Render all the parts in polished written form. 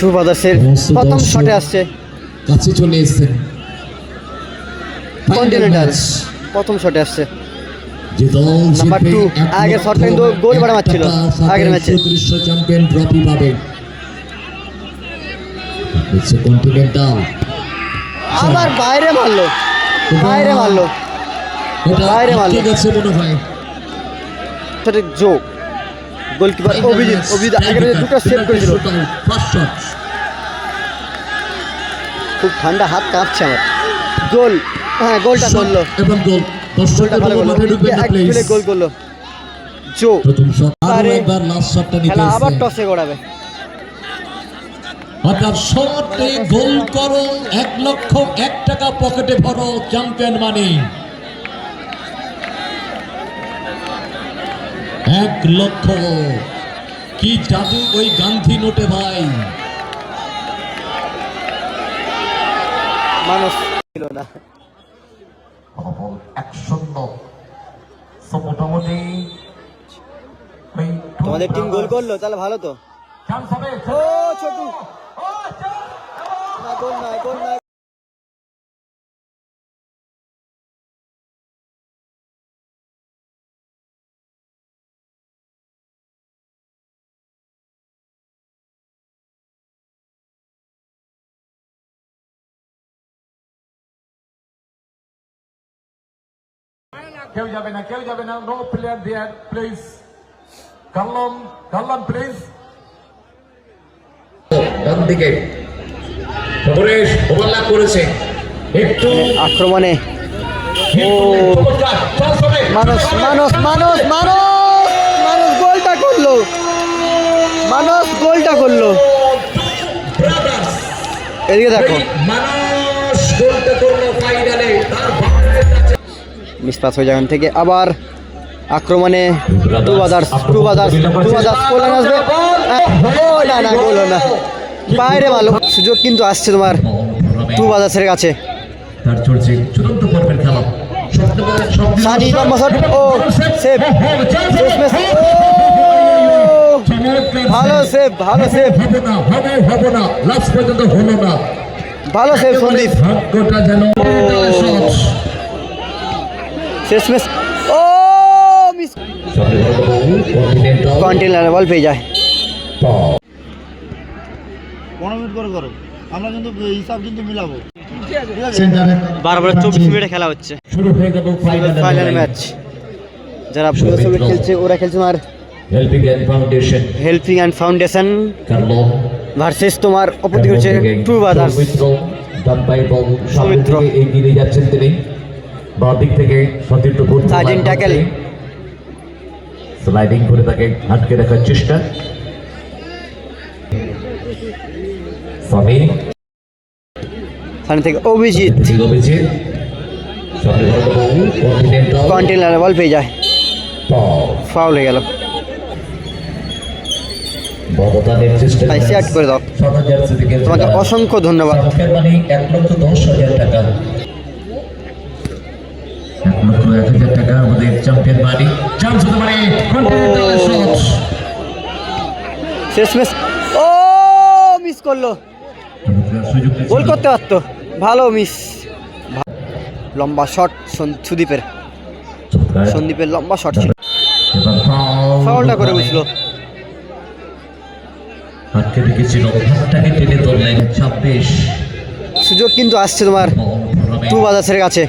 Two ব্রাদার্সের প্রথম শটে আসছে কাছে চলে এসেছেন কন্টিনেন্টাল, প্রথম শটে আসছে যে দল নাম্বার 2। আগে শট কিন্তু গোল বাড়া মারছিল আগের ম্যাচে। চ্যাম্পিয়ন ট্রফি পাবে হচ্ছে কন্টিনেন্টাল। আবার বাইরে মারলো, বাইরে মারলো, বাইরে মারলো। ঠিক আছে মনে হয় সঠিক জো গোলকিপার অভিজিৎ আগের দুটো সেভ করেছিল। ফার্স্ট শট খুব ঠান্ডা, হাত কাঁপছে আমার। গোল, হ্যাঁ গোলটা করলো, এবং গোল। গোলটা ভালো করলো, এক গোল করলো জো। প্রথম শট আর একবার লাস্ট শটটা নিতে খেলা আবার এসেছে। টসে গড়াবে। অর্থাৎ শটে গোল করো 1,01,000 টাকা পকেটে ভরো, চ্যাম্পিয়ন মানি 1 লক্ষ। কি জাদু ওই গান্ধী নোটে ভাই। মানুষ ছিল না। ফলাফল 1-0। মোটামুটি তোমাদের টিম গোল করলো, তাহলে ভালো তো। চান্স হবে। ও ছোটু, না গোল নয়, গোল নয়। কেউ যাবে না, কেউ যাবে না। No player there please. Callum please. ডান দিকে খবরেশ ওভারল্যাপ করেছে একটু আক্রমণে মানুষ মানুষ মানুষ মানুষ মানুষ গোলটা করলো, মানুষ গোলটা করলো। এদিকে দেখো, মানুষ গোলটা করলো ফাইনালে। মিস পাস হয়ে যাবেন থেকে আবার আক্রমণে টু ব্রাদার্স কোলান আসবে। ও না না, গোল না, বাইরে ভালো সুযোগ কিন্তু আসছে তোমার টু ব্রাদার্সের কাছে। তার চলছে চূড়ান্ত পর্বের খেলা। সানি লম্বা শট, ও সেভ, ভালো সেভ, ভালো সেভ, হবে না লাস্ট পর্যন্ত হলো না। ভালো সেভ সন্দীপ। ভাগ্যটা যেন শেষ ম্যাচ, ও মিস, কন্টিনেন্টাল বল পেয়ে যায়। 15 মিনিট করে করো, আমরা কিন্তু হিসাব কিন্তু মিলাবো। 12-24 মিনিটে খেলা হচ্ছে, শুরু হয়ে গেল ফাইনাল ম্যাচ। যারা পুরো খেলছে ওরা খেলছে তোমার হেল্পিং অ্যান্ড ফাউন্ডেশন ভার্সেস তোমার অপরদিকে হচ্ছে টু ব্রাদার্স। সৌমিত্র এগিয়ে যাচ্ছেন তিনি, বাঁ দিক থেকে সতীর্থ সার্জেন্ট ট্যাকেল, স্লাইডিং করে তাকে আটকে রাখার চেষ্টা। সানি থেকে অভিজিৎ, কন্টিনেন্টাল বল পেয়ে যায়, ফাউল হয়ে গেল। আউট করে দাও, তোমাকে অসংখ্য ধন্যবাদ। 1,10,000 টাকা, 1,01,000 টাকা আমাদের চ্যাম্পিয়ন বাড়ি। চান্স হতে পারে কন্টিনেন্টাল শট। শেষ ম্যাচ, ও মিস করলো, গোল করতে পারতো, ভালো মিস। লম্বা শট সন্দীপের, সন্দীপের লম্বা শট ছিল, ফাউলটা করে বুঝলো। হাতকে দেখেছিল, হাতটাকে টেনে ধরলেন। 26 সুযোগ কিন্তু আসছে তোমার টু ব্রাদার্সের কাছে।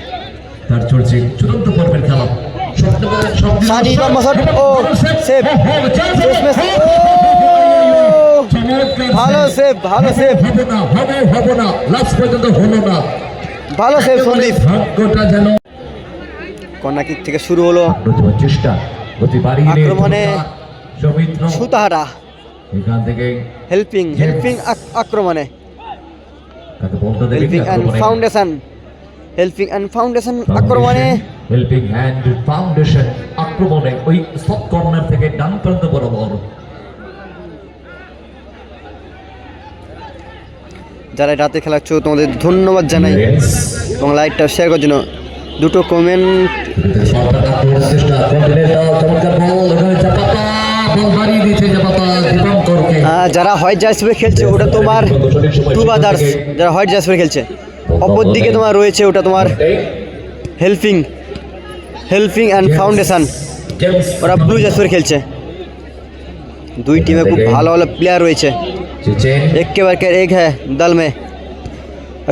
তার চলছে চূড়ান্ত পর্বের খেলা। সানি লম্বা শট, ও সেভ, শেষ ম্যাচ, ভালো সেভ, ভালো সেভ, হবে না লাস্ট পর্যন্ত হলো না। ভালো সেভ সন্দীপ। ভাগ্যটা যেন কর্নার কিক থেকে শুরু হলো চেষ্টা, গতি বাড়িয়ে আক্রমণে সৌমিত্র সুতাহারা, এখান থেকে হেল্পিং আক্রমণে তাকে বলতে দেবে helping and foundation, helping and foundation আক্রমণে, হেল্পিং হ্যান্ড ফাউন্ডেশন আক্রমণে ওই শর্ট কর্নার থেকে ডান প্রান্ত বরাবর। যারা রাতে খেলাচ্ছ তোমাদের ধন্যবাদ জানাই এবং লাইভটা শেয়ার করার জন্য। দুটো কমেন্ট, যারা হোয়াইট জার্সি পরে খেলছে ওটা তোমার টু ব্রাদার্স, যারা হোয়াইট জার্সি পরে খেলছে। অপর দিকে তোমার রয়েছে ওটা তোমার হেল্পিং অ্যান্ড ফাউন্ডেশন, ওরা ব্লু জার্সি পরে খেলছে। দুই টিমে খুব ভালো ভালো প্লেয়ার রয়েছে। एक के वर्कर एक है दल में,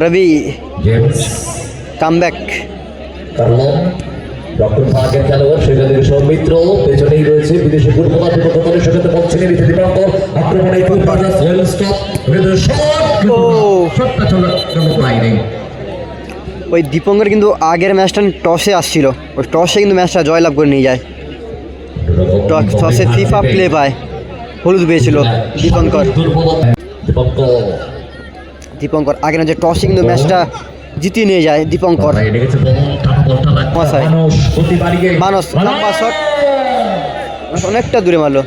रवि कमबैक। সৌমিত্র পেছনেই রয়েছে বিদেশি ফুটবলার দীপঙ্করের সাথে বল ছিনিয়ে নিতে দীপঙ্কর আক্রমণে ওই দীপঙ্কর কিন্তু আগের ম্যাচটা টসে আসছিল, ওই টসে কিন্তু ম্যাচটা জয়লাভ করে নিয়ে যায়। টসে ফিফা প্লে পায়, হলুদ পেয়েছিল দীপঙ্কর আগের যে টসে কিন্তু ম্যাচটা জিতিয়ে নিয়ে যায় দীপঙ্কর। মানস লম্বা শট, অনেকটা দূরে মারলো।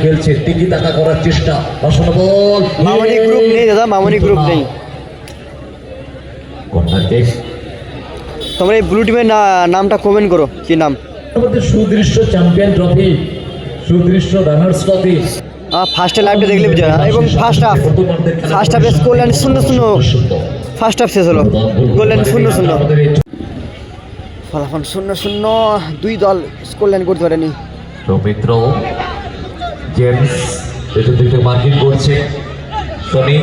খেলছে টিকি টাকা করার চেষ্টা, মামনি গ্রুপ নেই দাদা, মামনি গ্রুপ নেই। তোমরা এই ব্লু টিমের নামটা কমেন্ট করো, কি নাম? সুদৃশ্য চ্যাম্পিয়ন ট্রফি, সুদৃশ্য রানার্স ট্রফি। ফার্স্টে লাইভটা দেখলে বুঝা, এবং ফার্স্ট হাফে স্কোর লাইন 0-0, ফার্স্ট হাফ শেষ হলো গোল লাইন 0-0, ফলাফল 0-0। দুই দল স্কোর লাইন করতে পারেনি। সৌমিত্র জেমস পেছন দিকে মার্কিং করছে, সনি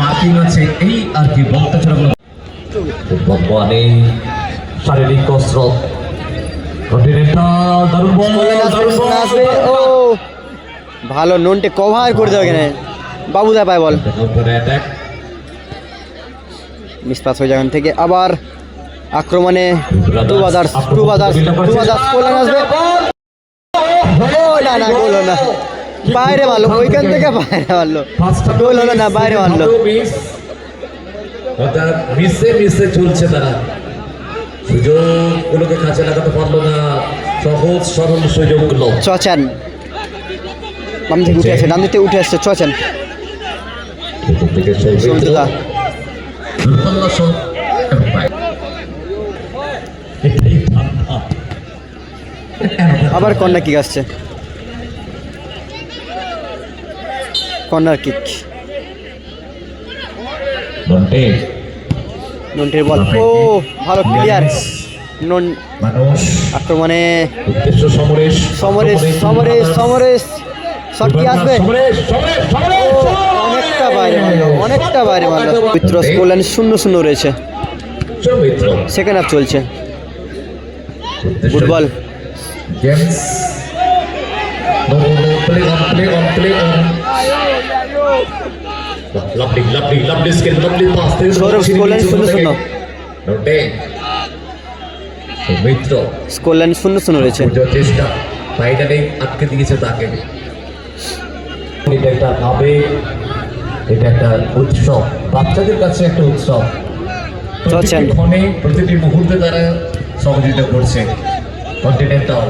মার্কিং আছে এই আর কি বলতে চাইলাম। শারীরিক কসরত, কন্টিনেন্টাল দারুণ বল, ও ভালো ননটে কভার করে দেওয়া এখানে, বাবুদা পায় বল, মিস পাস হয়ে যাবেন থেকে। আবার আক্রমণে টু ব্রাদার্স কোলেন আসবে, ও না না গোল হলো না, বাইরে মারলো, ওইখান থেকে বাইরে মারলো, গোল হলো না, বাইরে মারলো। মিসে চলছে তারা, সুযোগগুলোকে কাছে লাগাতে পারলো না, সহজ সরল সুযোগগুলো। চচান বাম থেকে উঠে আসছে, ডান দিকে উঠে আসছে চচান। আবার কর্নার কিক আসছে, কর্নার কিক, নন্টের বল, ও ভালো ক্লিয়ার। নন আক্রমণে সমরেশ শট কি আসবে, অনেকটা বাইরে মারলো। মিত্র স্কোর লাইন 0-0 রয়েছে, সেকেন্ড হাফ চলছে। Football Sourav score line 0-0, score line 0-0 রয়েছে। চেষ্টা ফাইনালে আটকে দিয়েছে তাকে। এটা একটা আবেগ, এটা একটা উৎসব, বাচ্চাদের কাছে একটা উৎসব। ক্ষণে প্রতিটি মুহূর্তে তারা সহযোগিতা করছে। কন্টিনেন্টাল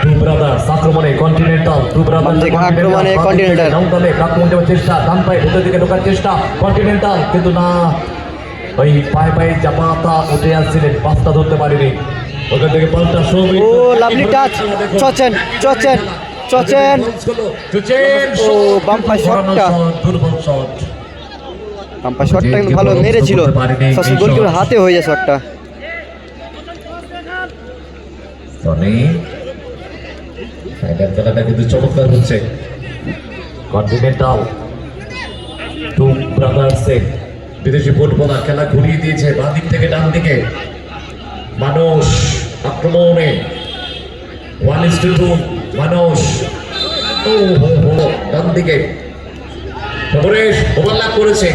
টু ব্রাদার্স আক্রমণে, কন্টিনেন্টাল টু ব্রাদার্স আক্রমণে, কন্টিনেন্টাল ডাউন দলে আক্রমণ দেওয়ার চেষ্টা, ডান পায়ে ভেতর দিকে ঢোকার চেষ্টা কন্টিনেন্টাল, কিন্তু না, ওই পায়ে চাপাতা উঠে আসছিলেন, পাঁচটা ধরতে পারেনি। ওখান থেকে পাল্টা সৌমিত্র, ও লাভলি টাচ, চচেন ও বাম্পার শটটা, দুর্বল শট, বাম্পার শটটা কিন্তু ভালো মেরেছিল, গোলকিপার হাতে হয়ে যায় শটটা। খেলাটা কিন্তু চমৎকার হচ্ছে। কন্টিনেন্টাল টু ব্রাদার্সে বিদেশি ফুটবলার খেলা ঘুরিয়ে দিয়েছে বাঁ দিক থেকে ডান দিকে। মানুষ আক্রমণে 1:2, মানুষ ডান দিকে ওভারল্যাপ করেছে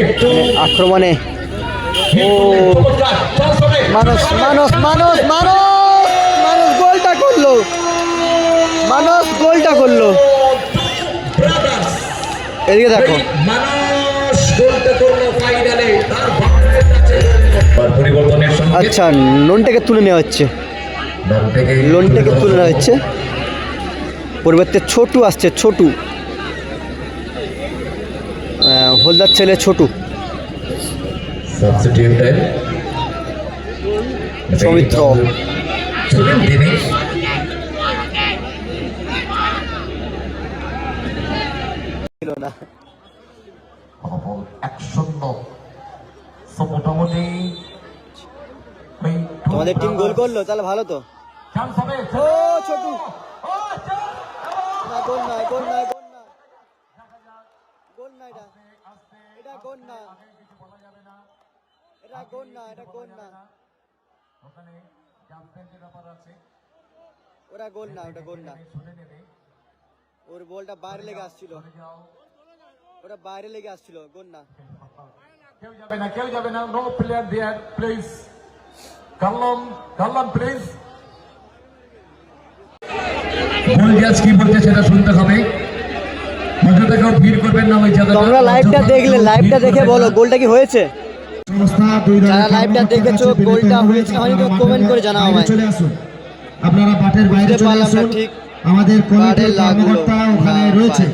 একটু আক্রমণে, ও মানুষ গোলটা করলো, এদিকে দেখো, আচ্ছা লোনটাকে তুলে নেওয়া হচ্ছে, পরিবর্তে ছোটু আসছে, ছোটু হলদার ছেলে ছোটু। সাবস্টিটিউটেড সৌমিত্র। ছিলেন তিনি। ছিল না। ফলাফল 1-0। সো মোটামুটি তোমাদের টিম গোল করলো, তাহলে ভালো তো। চান্স হবে। ও ছোটু, না গোল না, গোল না, গোল না, গোল না, এটা এটা গোল না, এটা গোল না, এটা গোল না, ওখানে জাম্পের ব্যাপার আছে, ওটা গোল না, ওটা গোল না। শুনে নেবে। ওর বলটা বাইরে লেগে আসছিল, ওটা বাইরে লেগে আসছিল, গোল না। কেউ যাবে না, no player there, please Callum please. গোলজাজ কি বলছে সেটা শুনতে হবে। মধ্যে কেউ ভিড় করবেন না ওই জায়গাটা। তোমরা লাইভটা দেখলে লাইভটা দেখে বলো গোলটা কি হয়েছে। যারা লাইভটা দেখেছো গোলটা হয়েছে হয়নি তো কমেন্ট করে জানাও আমায়। চলে আসুন, আপনারা মাঠের বাইরে বুঝতে চলে পারলাম না আসুন। ঠিক, আমাদের কমিটির বারে লাগলো কর্মকর্তা ওখানে না, রয়েছে।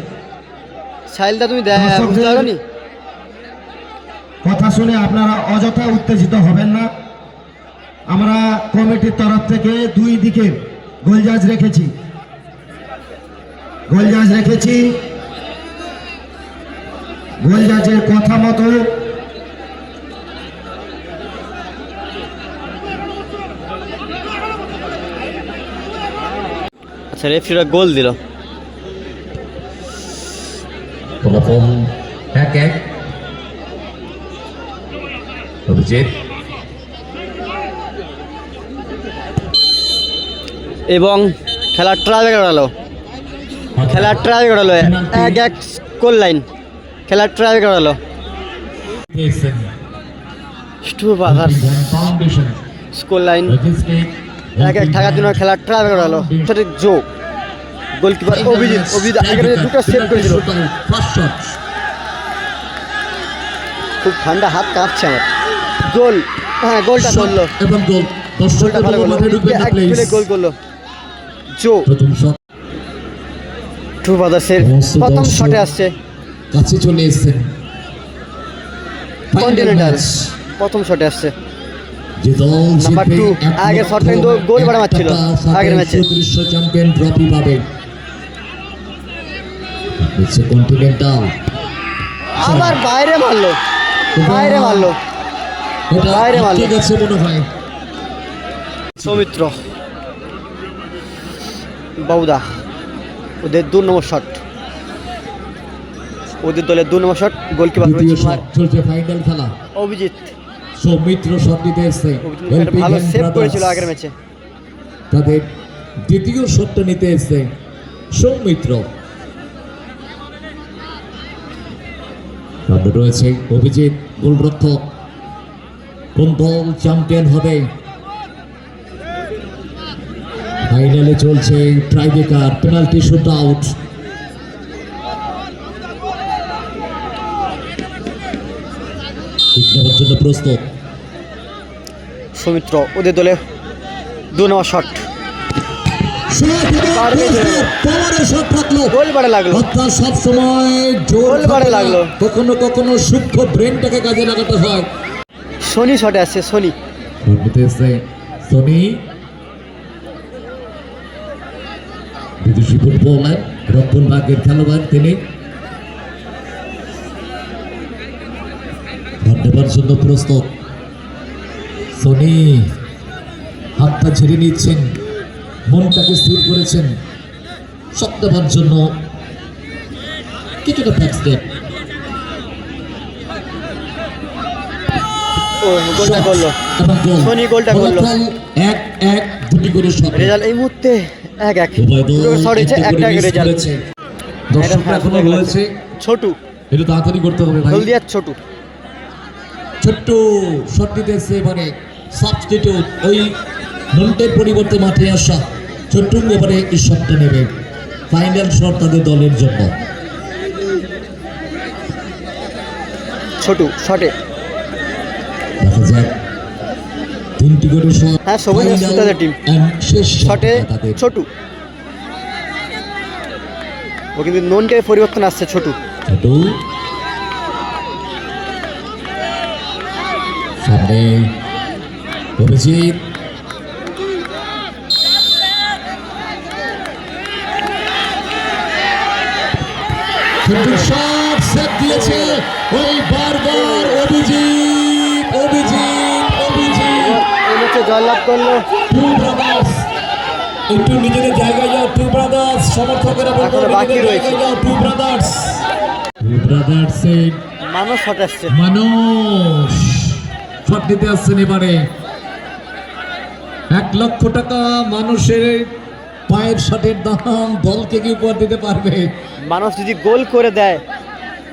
সাইলটা তুমি বুঝতে পারোনি। কথা শুনে আপনারা অযথা উত্তেজিত হবেন না। আমরা কমিটির তরফ থেকে দুই দিকে গোলজাজ রেখেছি, গোলজাজের কথা মতো আচ্ছা রেফারিরা গোল দিল। ফলাফল 1-1। অভিজিৎ এবং খেলার ট্রাই করালো, খেলার ট্রাই করালো 1-1 স্কোর লাইন, খেলার ট্রাই করালো। ফাউন্ডেশন স্কোর লাইন 1-1 থাকার জন্য খেলার ট্রাই করালো। সঠিক যোগ গোলকিপার অভিজিৎ, আগের দুটো সেভ করেছিল। খুব ঠান্ডা, হাত কাঁপছে আমার। গোল, হ্যাঁ গোলটা করলো, এবং গোল। গোলটা ভালো করলো, গোল করলো জো। ট্রু ব্রাদার্সের প্রথম শটে আসছে কাছে চলে এসেছেন কন্টিনেন্টাল, প্রথম শটে আসছে যে দল নাম্বার 2। আগের শটটা কিন্তু গোল বাড়া মারছিল আগের ম্যাচে। বিশ্ব চ্যাম্পিয়ন ট্রফি পাবে কন্টিনেন্টাল। আবার বাইরে মারলো, বাইরে মারলো, বাইরে মারলো। গেছে মনে হয়। সৌমিত্র বাউদা, ওদের 2 নম্বর শট, ওদের দলের 2 নম্বর শট। গোলকিপার দ্বিতীয় শট চলছে, ফাইনাল খেলা। অভিজিৎ, সৌমিত্র শট দিতে এসছে, একটা ভালো সেভ করেছিল আগের ম্যাচে। তাদের দ্বিতীয় শটটা নিতে এসছে সৌমিত্র। সামনে রয়েছে অভিজিৎ গোলরক্ষক। কোন দল চ্যাম্পিয়ন হবে? ফাইনালে চলছে ট্রাইব্রেকার, পেনাল্টি শুট আউট। নেওয়ার জন্য প্রস্তুত সৌমিত্র, ওদের দলে 2 নম্বর শট, গোল বাড়ে লাগলো, সব সময় গোল বাড়ে লাগলো। কখনো কখনো সূক্ষ্ম ব্রেনটাকে কাজে লাগাতে হয়। শনি শটে আসছে, শনি সোনি বিদেশি ফুটবলার, রক্ষণ ভাগের খেলোয়াড় তিনি। নেবার জন্য প্রস্তুত সোনি, হাতটা ছেড়ে নিচ্ছেন, মনটাকে স্থির করেছেন। শট দেবার জন্য কিছুটা ব্যাক স্টেপ। গোলটা করলো, শনি গোলটা করলো। 1-1, দুটি করে শট। রেজাল্ট এই মুহূর্তে 1-1, উভয় দল শট হয়েছে, একটা রেজাল্ট। দর্শকরা এখনো রয়েছে, ছোটু একটু তাড়াতাড়ি করতে হবে ভাই। হলদিয়ার ছোটু, ছোট্ট শট দিতে এসছে এবারে সাবস্টিটিউট, ওই নন্টের পরিবর্তে মাঠে আসা ছোট্ট এবারে এই শটটা নেবে। ফাইনাল শট তাদের দলের জন্য। ছোটু শটে, দেখা যাক 3টি করে শট। হ্যাঁ সবুজ তাদের টিম। শেষ শটে তাদের ছোটু, ও কিন্তু নন্টের পরিবর্তন আসছে ছোটু। ছোট সামনে অভিজিৎ, কিন্তু সব সেট দিয়েছে ওই বারবার অভিজিৎ অভিজিৎ অভিজিৎ। এই ম্যাচে জয়লাভ করলো টু ব্রাদার্স, একটু নিজেদের জায়গায় যাও টু ব্রাদার্স, সমর্থকেরা বলবো এখনো বাকি নিজেদের রয়েছে। জায়গায় যাও টু ব্রাদার্স। টু ব্রাদার্সের মানুষ শট আসছে। মানুষ শট নিতে আসছেন এবারে। 1 লক্ষ টাকা মানুষের পায়ের শটের দাম দলকে কি উপহার দিতে পারবে? মানুষ যদি গোল করে দেয়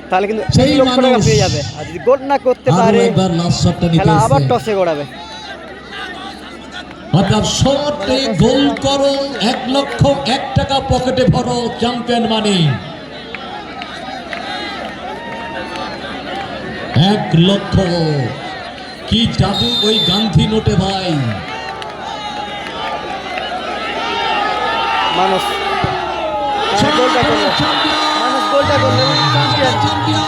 তাহলে কিন্তু সেই 1 লক্ষ টাকা মানুষ পেয়ে যাবে, আর যদি গোল না করতে আরো পারে একবার লাস্ট শটটা নিতে খেলা আবার এসেছে। টসে গড়াবে। অর্থাৎ শটে গোল করো, 1 লক্ষ 1 টাকা পকেটে ভরো, চ্যাম্পিয়ন মানি। 1 লক্ষ, কি জাদু ওই গান্ধী নোটে ভাই। মানুষ গোলটা করলো, মানুষ গোলটা করলো, চ্যাম্পিয়ন। চ্যাম্পিয়ন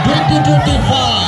2025